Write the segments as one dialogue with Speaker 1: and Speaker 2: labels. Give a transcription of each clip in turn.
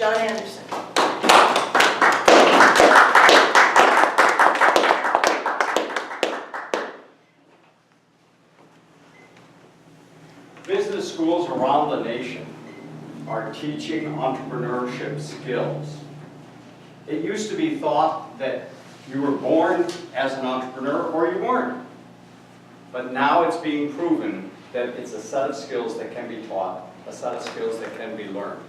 Speaker 1: John Anderson.
Speaker 2: Business schools around the nation are teaching entrepreneurship skills. It used to be thought that you were born as an entrepreneur or you weren't. But now it's being proven that it's a set of skills that can be taught, a set of skills that can be learned.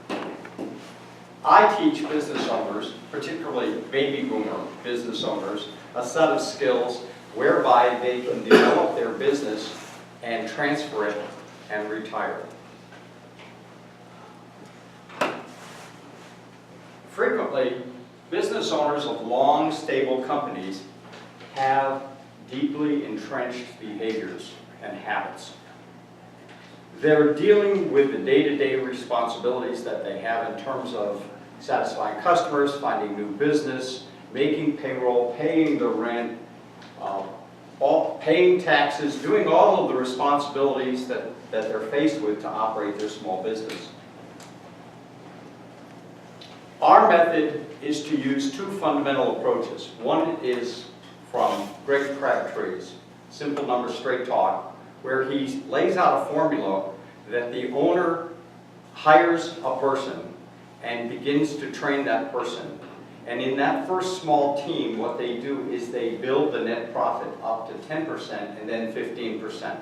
Speaker 2: I teach business owners, particularly baby boomer business owners, a set of skills whereby they can develop their business and transfer it and retire. Frequently, business owners of long, stable companies have deeply entrenched behaviors and habits. They're dealing with the day-to-day responsibilities that they have in terms of satisfying customers, finding new business, making payroll, paying the rent, paying taxes, doing all of the responsibilities that they're faced with to operate their small business. Our method is to use two fundamental approaches. One is from Greg Crabtree's Simple Numbers Straight Talk, where he lays out a formula that the owner hires a person and begins to train that person. And in that first small team, what they do is they build the net profit up to 10% and then 15%.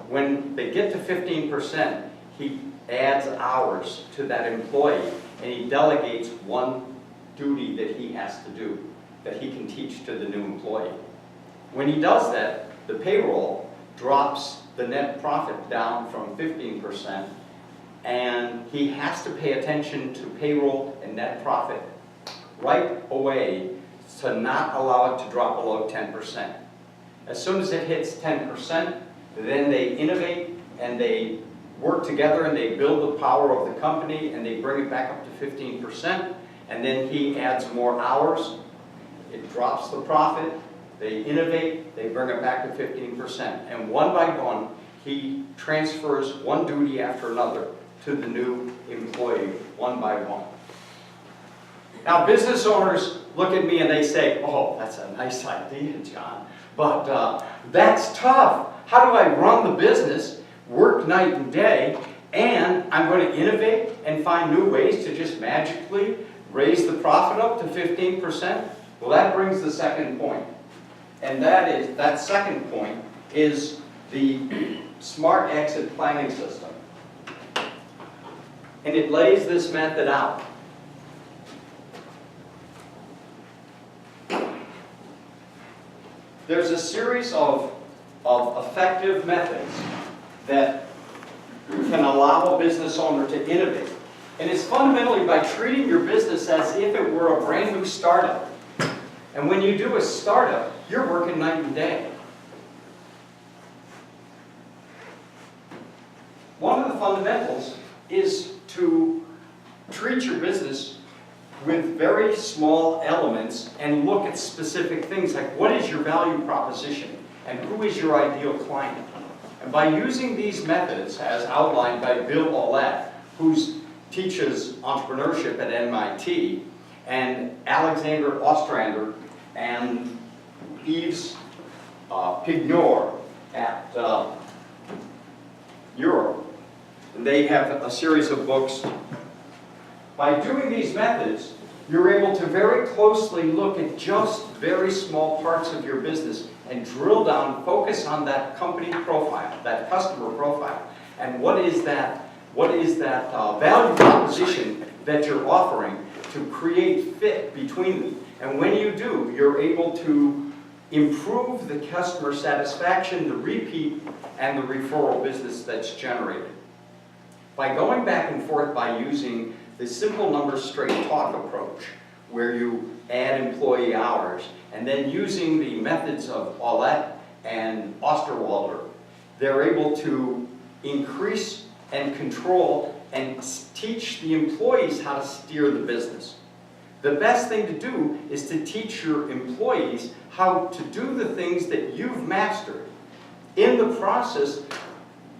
Speaker 2: When they get to 15%, he adds hours to that employee and he delegates one duty that he has to do, that he can teach to the new employee. When he does that, the payroll drops the net profit down from 15%, and he has to pay attention to payroll and net profit right away to not allow it to drop below 10%. As soon as it hits 10%, then they innovate and they work together and they build the power of the company and they bring it back up to 15%, and then he adds more hours. It drops the profit, they innovate, they bring it back to 15%. And one by one, he transfers one duty after another to the new employee, one by one. Now, business owners look at me and they say, oh, that's a nice idea, John, but that's tough. How do I run the business, work night and day, and I'm going to innovate and find new ways to just magically raise the profit up to 15%? Well, that brings the second point. And that second point is the Smart Exit Planning System. And it lays this method out. There's a series of effective methods that can allow a business owner to innovate. And it's fundamentally by treating your business as if it were a brand new startup. And when you do a startup, you're working night and day. One of the fundamentals is to treat your business with very small elements and look at specific things like what is your value proposition and who is your ideal client. And by using these methods as outlined by Bill Aulet, who teaches entrepreneurship at MIT, and Alexander Ostrander and Yves Pigneur at Europe, and they have a series of books. By doing these methods, you're able to very closely look at just very small parts of your business and drill down, focus on that company profile, that customer profile, and what is that value proposition that you're offering to create fit between them. And when you do, you're able to improve the customer satisfaction, the repeat, and the referral business that's generated. By going back and forth by using the Simple Numbers Straight Talk approach, where you add employee hours, and then using the methods of Aulet and Osterwalder, they're able to increase and control and teach the employees how to steer the business. The best thing to do is to teach your employees how to do the things that you've mastered. In the process,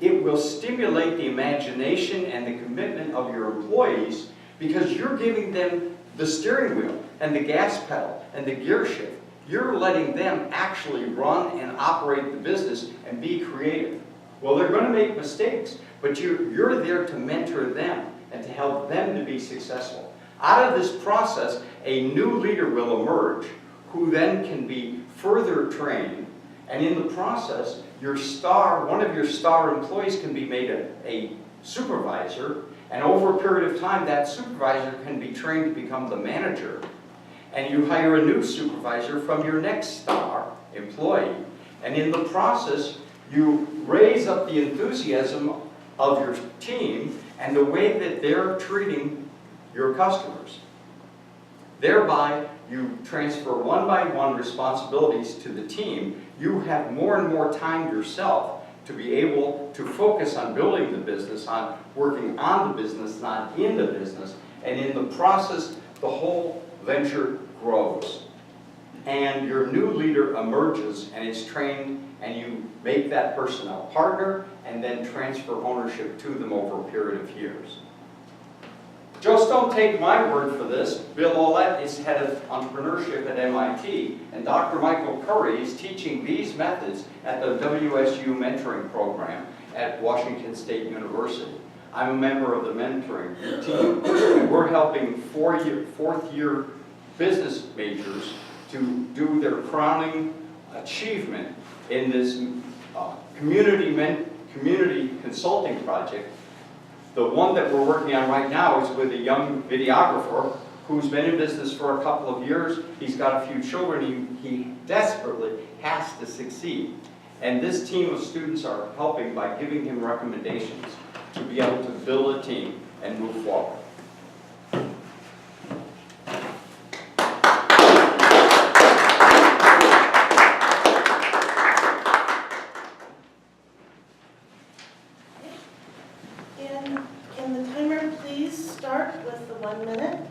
Speaker 2: it will stimulate the imagination and the commitment of your employees, because you're giving them the steering wheel and the gas pedal and the gear shift. You're letting them actually run and operate the business and be creative. Well, they're going to make mistakes, but you're there to mentor them and to help them to be successful. Out of this process, a new leader will emerge who then can be further trained, and in the process, one of your star employees can be made a supervisor, and over a period of time, that supervisor can be trained to become the manager, and you hire a new supervisor from your next star employee, and in the process, you raise up the enthusiasm of your team and the way that they're treating your customers. Thereby, you transfer one by one responsibilities to the team. You have more and more time yourself to be able to focus on building the business, on working on the business, not in the business. And in the process, the whole venture grows. And your new leader emerges and is trained, and you make that person a partner and then transfer ownership to them over a period of years. Just don't take my word for this. Bill Olet is head of entrepreneurship at MIT, and Dr. Michael Curry is teaching these methods at the WSU mentoring program at Washington State University. I'm a member of the mentoring team, and we're helping fourth-year business majors to do their crowning achievement in this community consulting project. The one that we're working on right now is with a young videographer who's been in business for a couple of years. He's got a few children. He desperately has to succeed. And this team of students are helping by giving him recommendations to be able to build a team and move forward.
Speaker 1: Can the timer please start with the 1 minute?